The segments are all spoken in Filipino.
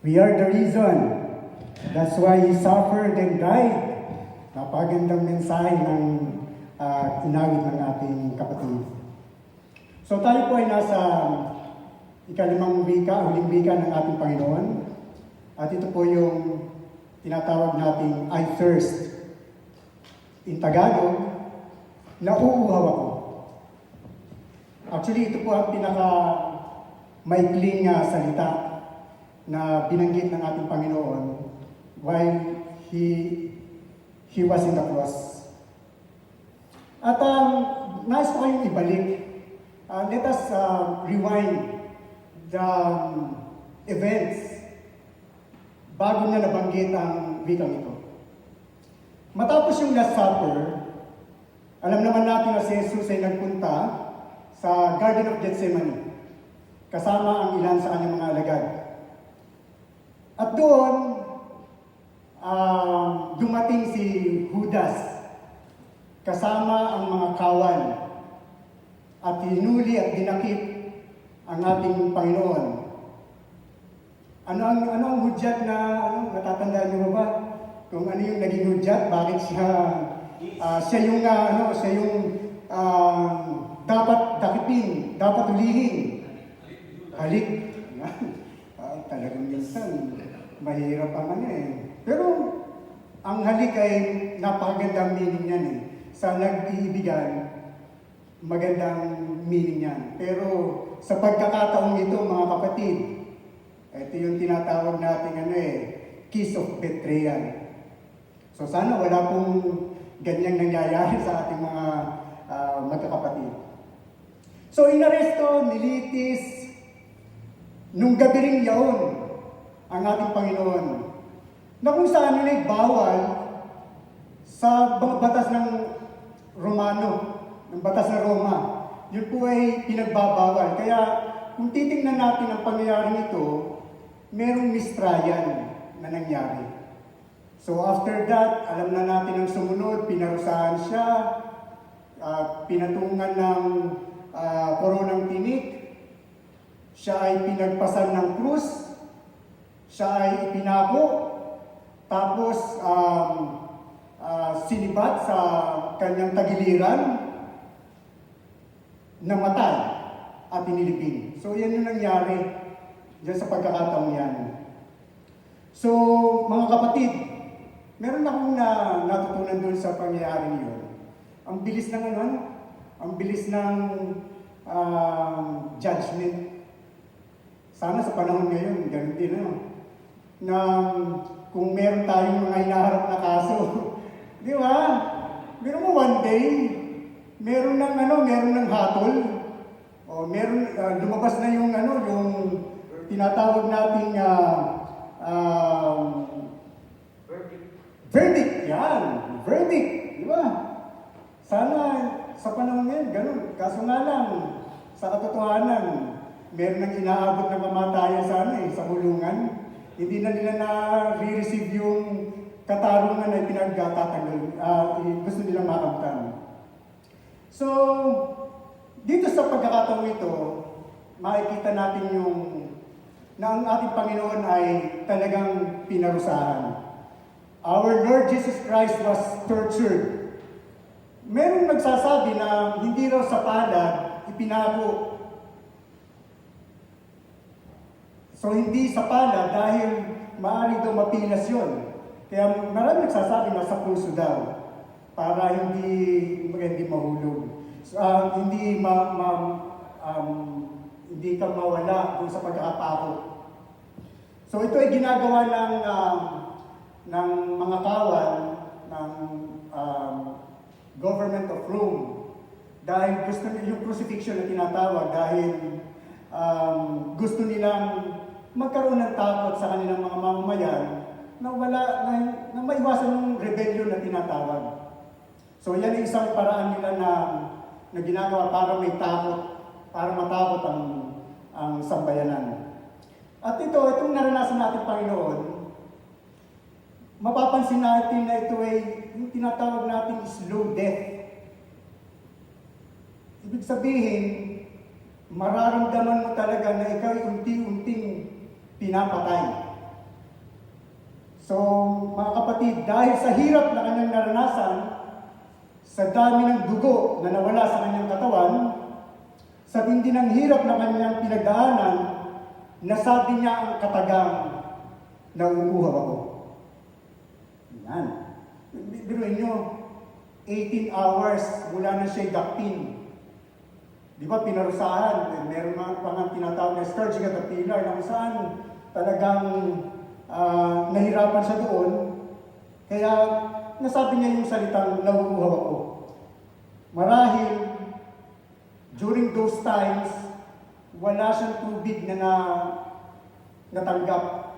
We are the reason. That's why He suffered and died. Napagandang mensahe ng inawit ng ating kapatid. So tayo po ay nasa ikalimang wika, huling wika ng ating Panginoon. At ito po yung tinatawag nating I thirst. In Tagalog, nauuhaw ako. Actually, ito po ang pinaka-maikling salita na binanggit ng ating Panginoon while He was in the cross. At nais ko kayong ibalik. Let us rewind the events bago na nabanggit ang wikang ito. Matapos yung Last Supper, alam naman natin na si Jesus ay nagpunta sa Garden of Gethsemane kasama ang ilan sa kanyang mga alagad. At doon, dumating si Judas kasama ang mga kawal at hinuli at dinakip ang ating Panginoon. Ano ang hudyat na natatandaan niyo ba? Kung ano yung naging hudyat, bakit siya yung dapat dakipin, dapat ulihin. Halik. Talagang minsan, mahirap ang Pero, ang halik ay napakagandang meaning niyan Sa nag-iibigan, magandang meaning yan. Pero, sa pagkakataong ito, mga kapatid, ito yung tinatawag natin kiss of betrayal. So sana wala pong ganyang nangyayari sa ating mga magkakapatid. So inaresto, nilitis, nung gabi ring yaon ang ating Panginoon. Na kung saan yun ay bawal sa batas ng Romano, ng batas ng Roma. Yun po ay pinagbabawal. Kaya kung titingnan natin ang pangyayari nito, merong mistrial na nangyari. So after that, alam na natin ang sumunod, pinarusahan siya, pinatungan ng koronang tinik, siya ay pinagpasan ng krus, siya ay ipinako, tapos sinibat sa kanyang tagiliran, namatay at inilipin. So yan yung nangyari diyan sa pagkakataong yan. So mga kapatid, meron akong natutunan doon sa pangyayari niyon. Ang bilis ng ang bilis ng judgment. Sana sa panahon ngayon, ganun din na kung meron tayong mga hinaharap na kaso, di ba? Meron mo one day, meron ng hatol, o meron, lumabas na yung tinatawag nating verdict. Yan, verdict, di ba? Sana sa panahon ngayon, ganun. Kaso nga lang, sa katotohanan, meron nang inaabot na kamatayan sa hulungan. Hindi na nila na-receive yung katarungan na pinagtatanggol. Gusto nilang makamtan. So, dito sa pagkakataong ito, makikita natin na ang ating Panginoon ay talagang pinarusahan. Our Lord Jesus Christ was tortured. Merong nagsasabi na hindi raw sa palad ipinako. So hindi sa palad dahil maaari daw mapilas yun. Kaya maraming nagsasabi na sa puso daw para hindi mahulog. Hindi ka mawala kung sa pagkakatakot. So ito ay ginagawa ng mga kawal ng government of Rome dahil gusto nila yung crucifixion na tinatawag dahil gusto nilang magkaroon ng takot sa kanilang mga mamamayan na maiwasan yung rebellion na tinatawag. So yan ay isang paraan nila na ginagawa para may takot, para matakot ang sambayanan. At itong naranasan natin Panginoon, mapapansin natin na ito ay yung tinatawag natin slow death. Ibig sabihin, mararamdaman mo talaga na ikaw ay unti-unting pinapatay. So, mga kapatid, dahil sa hirap na kanyang naranasan, sa dami ng dugo na nawala sa kanyang katawan, sa tindi ng hirap na kanyang pinagdaanan, nasabi niya ang katagang, nauuhaw ako. Yan. Biruin nyo, 18 hours mula na siya'y dakpin. Di ba, pinarusahan, meron pa nga tinatawag na scourge caterpillar na kung saan talagang nahirapan siya doon. Kaya nasabi niya yung salitang nauuhaw ako. Marahil, during those times, wala siyang tubig na natanggap.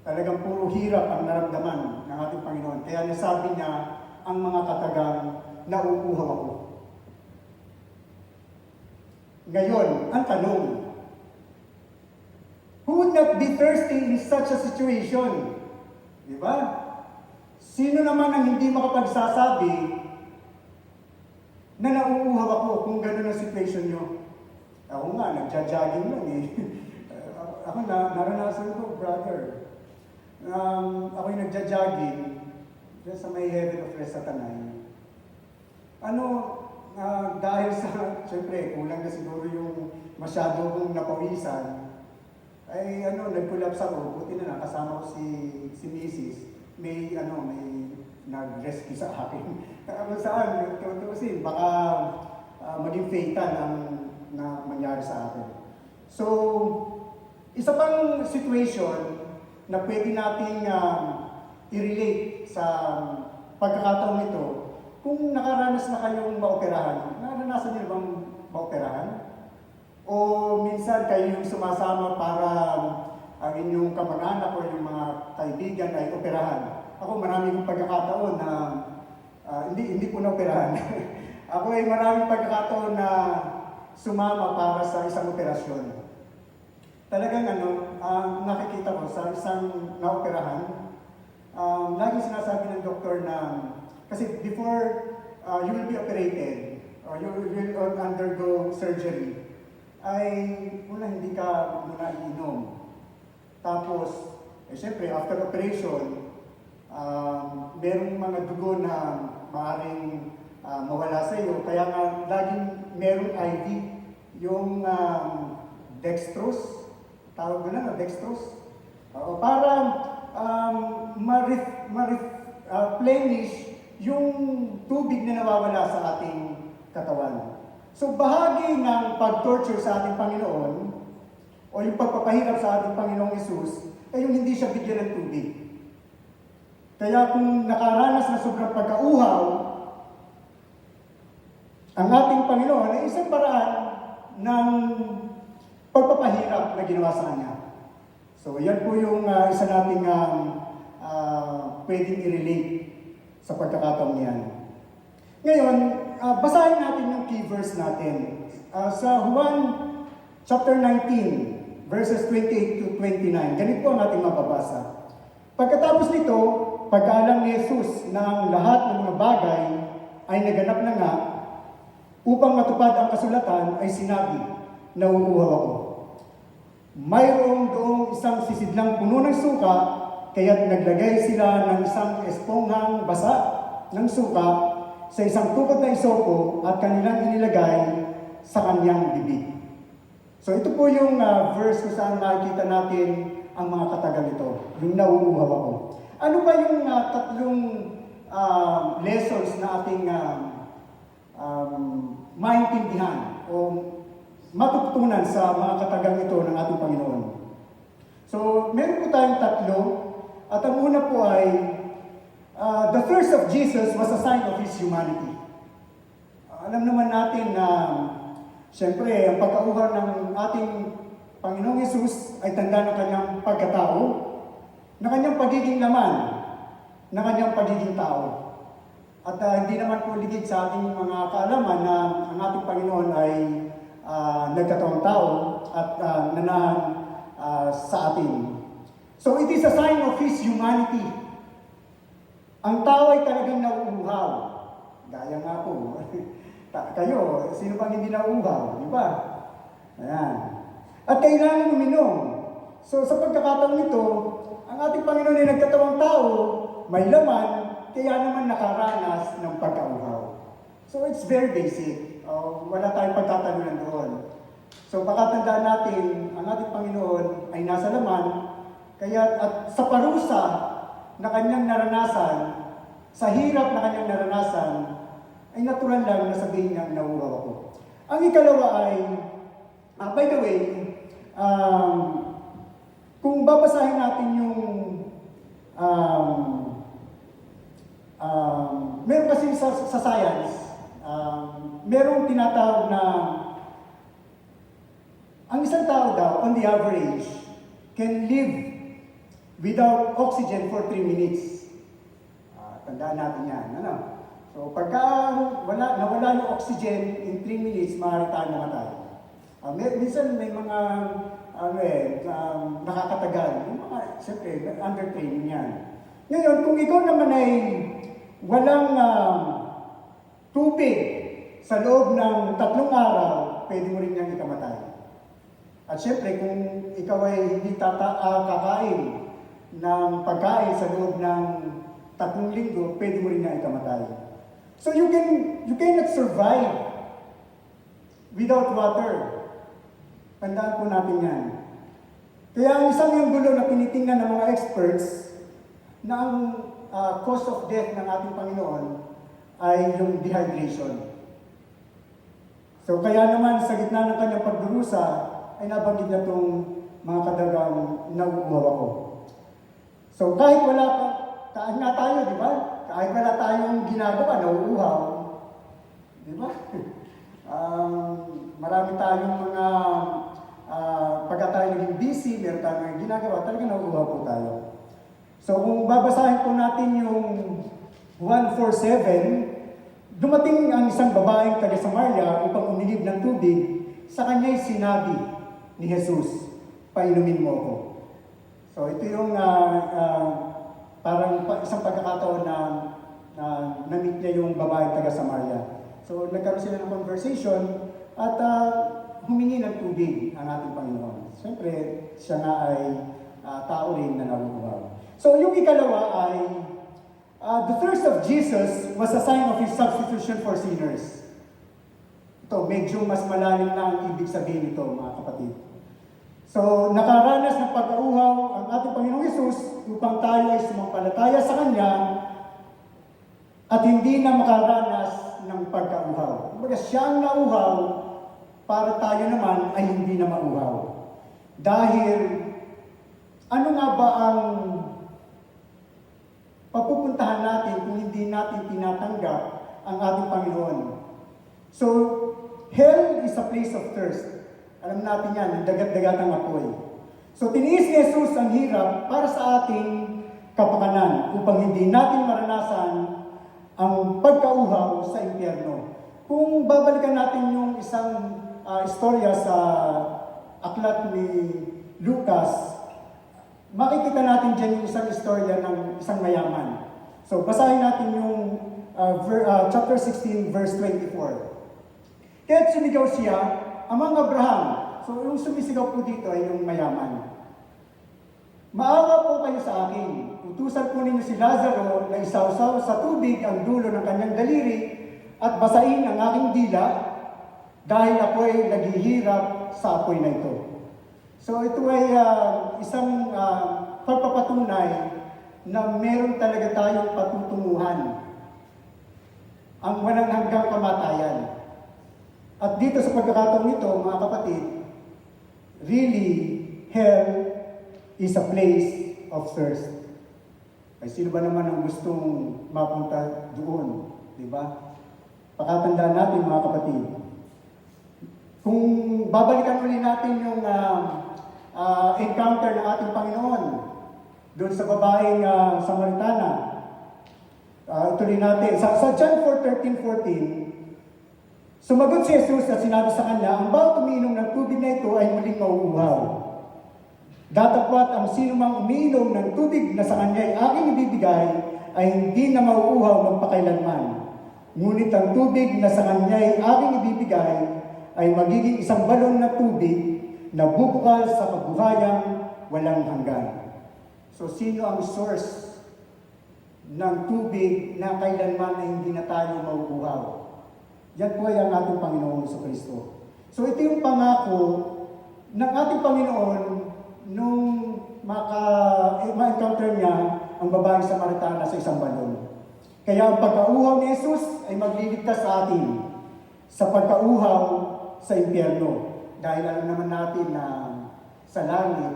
Talagang puro hirap ang naramdaman ng ating Panginoon. Kaya nasabi niya ang mga katagang nauuhaw ako. Ngayon, ang tanong, who would not be thirsty in such a situation? Di ba? Sino naman ang hindi makapagsasabi na nauuhaw ako kung gano'n ang situation nyo? Ako nga, nagja-jogging lang eh. Ako naranasan ko, brother. Ako'y nagja-jogging dyan sa may heaven of rest sa Tanay. Dahil sa, siyempre, kulang na siguro yung masyado kong napawisan, ay nag-collapse ako. Buti na lang, kasama ko si Mrs. May nag-rescue sa akin. Kung saan, tutusin, baka maging fatal ang na mangyari sa akin. So, isa pang situation na pwede nating i-relate sa pagkakataon ito, kung nakaranas na kayong maoperahan, naranasan niyo bang maoperahan? O minsan kayo yung sumasama para ang inyong kamag-anak o yung mga kaibigan ay operahan? Ako marami kong pagkakataon na hindi ko na-operahan. Ako ay maraming pagkakataon na sumama para sa isang operasyon. Talagang nakikita ko sa isang na-operahan, laging sinasabi ng doktor na, kasi before you will be operated, or you will undergo surgery, ay hindi ka muna iinom. Tapos, syempre, after operation, merong mga dugo na maaaring mawala sa iyo. Kaya nga, laging merong IV, yung dextrose, tawag mo na, dextrose, para ma-replenish yung tubig na nawawala sa ating katawan. So bahagi ng pag-torture sa ating Panginoon, o yung pagpapahirap sa ating Panginoong Hesus, ay yung hindi siya bigyan ng tubig. Kaya kung nakaranas na sobrang pagkauhaw, ang ating Panginoon ay isang paraan ng pagpapahirap na ginawa sa Kanya. So yan po yung isa nating pwedeng i-relate sa pagkakataong yan. Ngayon, basahin natin yung key verse natin. Sa Juan chapter 19, verses 28 to 29, ganito ang ating mababasa. Pagkatapos nito, pagkaalam ni Jesus na ang lahat ng mga bagay ay naganap na nga, upang matupad ang kasulatan ay sinabi, nauuhaw ako. Mayroong doong isang sisidlang puno ng suka, kaya't naglagay sila ng isang esponghang basa ng suka sa isang tukod na isopo at kanilang inilagay sa kanyang bibig. So ito po yung verse kung saan nakikita natin ang mga katagal ito, yung nauuhaw ako. Ano ba yung tatlong lessons na ating maintindihan o matutunan sa mga katagang ito ng ating Panginoon? So, meron po tayong tatlo. At ang una po ay, the thirst of Jesus was a sign of His humanity. Alam naman natin na, siyempre, ang pagkauhaw ng ating Panginoong Hesus ay tanda ng kanyang pagkatao, na kanyang pagiging laman, na kanyang pagiging tao. At hindi naman po ligid sa ating mga kaalaman na ang ating Panginoon ay nagkataong tao at nanahan sa atin. So it is a sign of His humanity. Ang tao ay talagang nauuhaw. Gaya nga po. Kayo, sino pang hindi nauuhaw? Di ba? Ayan. At kailangan uminom. So sa pagkakataon nito, ang ating Panginoon ay nagkatawang tao, may laman, kaya naman nakaranas ng pagkauhaw. So it's very basic. Wala tayong pagtatalunan doon. So pakatandaan natin, ang ating Panginoon ay nasa laman, kaya at sa parusa na kanyang naranasan, sa hirap na kanyang naranasan, ay natural lang na sabihin niyang nauuhaw ako. Ang ikalawa ay, by the way, kung babasahin natin yung meron kasi sa science, merong tinatawag na ang isang tao daw, on the average, can live without oxygen for 3 minutes. Tandaan natin yan. Ano? So, pagka nawala yung oxygen in 3 minutes, maaari tayo namatay. Minsan may mga nakakatagal. Yung mga, siyempre, under training yan. Ngayon, kung ikaw naman ay walang tubig sa loob ng 3 araw, pwede mo rin niyang ikamatay. At siyempre, kung ikaw ay hindi kakain ng pagkain sa loob ng 3 linggo, pwede mo rin niyang ikamatay. So you cannot survive without water. Tandaan po natin yan. Kaya ang isang yung gulo na tinitingnan ng mga experts na ang cause of death ng ating Panginoon ay yung dehydration. So kaya naman sa gitna ng kanyang pagdurusa ay nabanggit niya itong mga kadagang nauuhaw ako. So kahit wala pa, kaan nga tayo, di ba? Kahit wala tayong ginagawa, nauuhaw. Di ba? Marami tayong mga, pagka tayo naging busy, meron tayong ginagawa, talaga nauuhaw po tayo. So kung babasahin po natin yung 1:4-7, dumating ang isang babaeng taga Samaria upang umilib ng tubig, sa kanya'y sinabi ni Jesus, painumin mo ako. So ito yung parang isang pagkakataon na na-meet niya yung babaeng taga Samaria. So nagkaroon sila ng conversation at humingi ng tubig ang ating Panginoon. Siyempre, siya nga ay tao rin na nauuhaw. So yung ikalawa ay the thirst of Jesus was a sign of His substitution for sinners. Ito, medyo mas malalim na ang ibig sabihin nito, mga kapatid. So, nakaranas ng pagkauhaw ang ating Panginoong Hesus upang tayo ay sumampalataya sa Kanya at hindi na makaranas ng pagkauhaw. Kumbaga, siya ang nauhaw para tayo naman ay hindi na mauhaw. Dahil, ano nga ba ang papupuntahan natin kung hindi natin tinatanggap ang ating Panginoon? So, hell is a place of thirst. Alam natin yan, ang dagat-dagat ng apoy. So, tiniis ni Jesus ang hirap para sa ating kapakanan upang hindi natin maranasan ang pagkauhaw sa impyerno. Kung babalikan natin yung isang istorya sa aklat ni Lucas, makikita natin dyan yung isang istorya ng isang mayaman. So, basahin natin yung chapter 16, verse 24. Kaya't sumigaw siya, Amang Abraham. So, yung sumisigaw po dito ay yung mayaman. Maawa po kayo sa akin. Utusan po ninyo si Lazaro na isawsaw sa tubig ang dulo ng kanyang daliri at basain ang aking dila dahil ako'y naghihirap sa apoy na ito. So, ito ay isang pagpapatunay na meron talaga tayong patutunguhan. Ang walang hanggang kamatayan. At dito sa pagkakataon nito, mga kapatid, really, hell is a place of thirst. Ay sino ba naman ang gustong mapunta doon? Diba? Pakatandaan natin, mga kapatid. Kung babalikan ulit natin yung encounter ng ating Panginoon doon sa babaeng Samaritana, ituloy natin. Sa John 4:13-14, sumagot si Jesus at sinabi sa kanya, ang bawat umiinom ng tubig na ito ay muling mauuhaw. Datapwat ang sino mang umiinom ng tubig na sa kanya ay aking ibibigay ay hindi na mauuhaw magpakailanman. Ngunit ang tubig na sa kanya ay aking ibibigay ay magiging isang balon na tubig na bubukal sa kabuhayang walang hanggan. So, sino ang source ng tubig na kailanman ay hindi na tayo mauuhaw? Yan po ay ang ating Panginoong Jesucristo. So, ito yung pangako ng ating Panginoon nung ma-encounter niya ang babaeng Samaritana sa isang balon. Kaya ang pagkauhaw ni Jesus ay magliligtas sa atin sa pagkauhaw sa impyerno. Dahil alam naman natin na sa langit,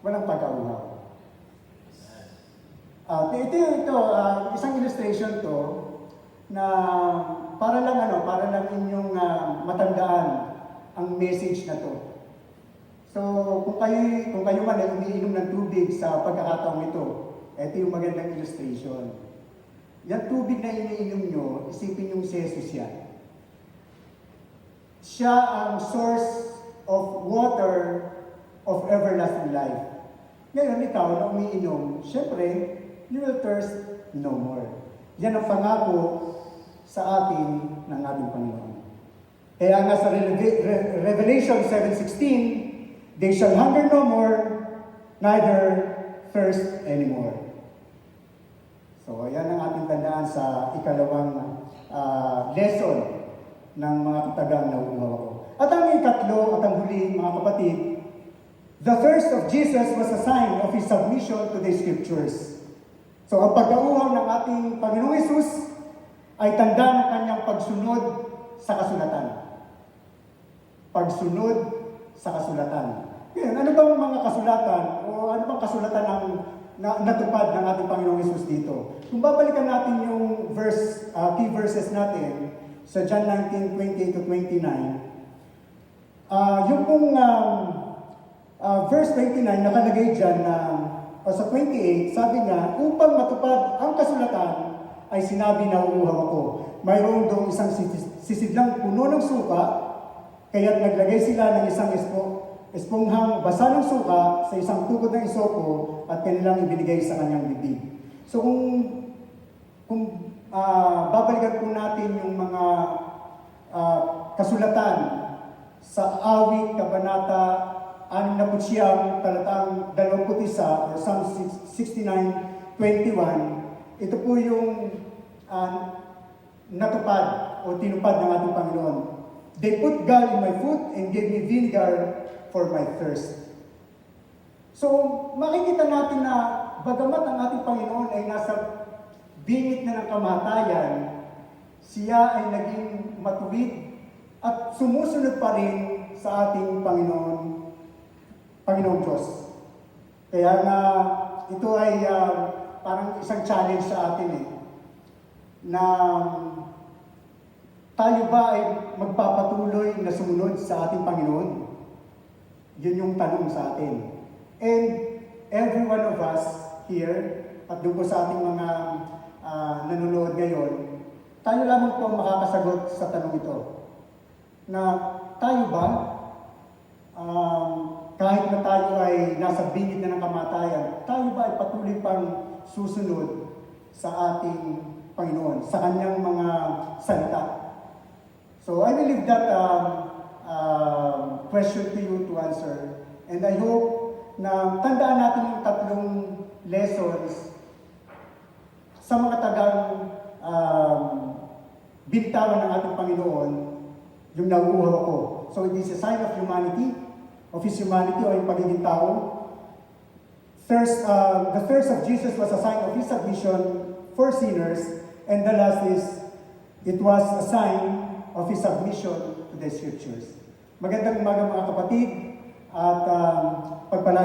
walang pagkauhaw. Ito, isang illustration to na para lang inyong matandaan ang message na to. So, kung kayo man ay umiinom ng tubig sa pagkakataong ito, ito yung magandang illustration. Yung tubig na iniinom nyo, isipin yung si Jesus yan. Siya ang source of water of everlasting life. Ngayon, ikaw na umiinom, syempre, you will thirst no more. Yan ang pangako sa atin ng ating Panginoon. Kaya nga sa Revelation 7:16, they shall hunger no more, neither thirst anymore. So, yan ang ating tandaan sa ikalawang lesson ng mga katagang nauuhaw ako. At ang ikatlo at ang huli, mga kapatid, the thirst of Jesus was a sign of His submission to the Scriptures. So, ang pagkauhaw ng ating Panginoong Hesus ay tanda ng kanyang pagsunod sa kasulatan. Pagsunod sa kasulatan. Ngayon, ano bang mga kasulatan o ano bang kasulatan ang natupad ng ating Panginoong Hesus dito? Kung babalikan natin yung key verses natin sa John 19:28-29, yung pong verse 29 nakalagay dyan na sa 28, sabi niya, upang matupad ang kasulatan ay sinabi na uuhaw ako. Mayroon doon isang sisidlang puno ng suka, kaya't naglagay sila ng isang esponghang basa ng suka sa isang tubod ng isopo at kanilang ibinigay sa kanyang bibig. So kung babalikan po natin yung mga kasulatan sa Awit, Kabanata 69, talatang 21, or Psalm 69:21, ito po yung natupad o tinupad ng ating Panginoon. They put gall in my food and gave me vinegar for my thirst. So, makikita natin na bagamat ang ating Panginoon ay nasa bingit na ng kamatayan, siya ay naging matuwid at sumusunod pa rin sa ating Panginoong Diyos. Kaya nga, ito ay parang isang challenge sa atin na tayo ba ay magpapatuloy na sumunod sa ating Panginoon? Yun yung tanong sa atin. And every one of us here, at doon po sa ating mga nanonood ngayon, tayo lamang po ang makakasagot sa tanong ito. Na tayo ba, kahit na tayo ay nasa bingit na ng kamatayan, tayo ba ay patuloy pang susunod sa ating Panginoon, sa kanyang mga salita? So I will leave that question to you to answer. And I hope na tandaan natin yung tatlong lessons sa mga tagang bintawan ng ating Panginoon, yung nauuhaw ako. So it is a sign of humanity, of His humanity o yung pagiging tao. The thirst of Jesus was a sign of His submission for sinners. And the last is, it was a sign of His submission to the Scriptures. Magandang umaga mga kapatid at pagpalain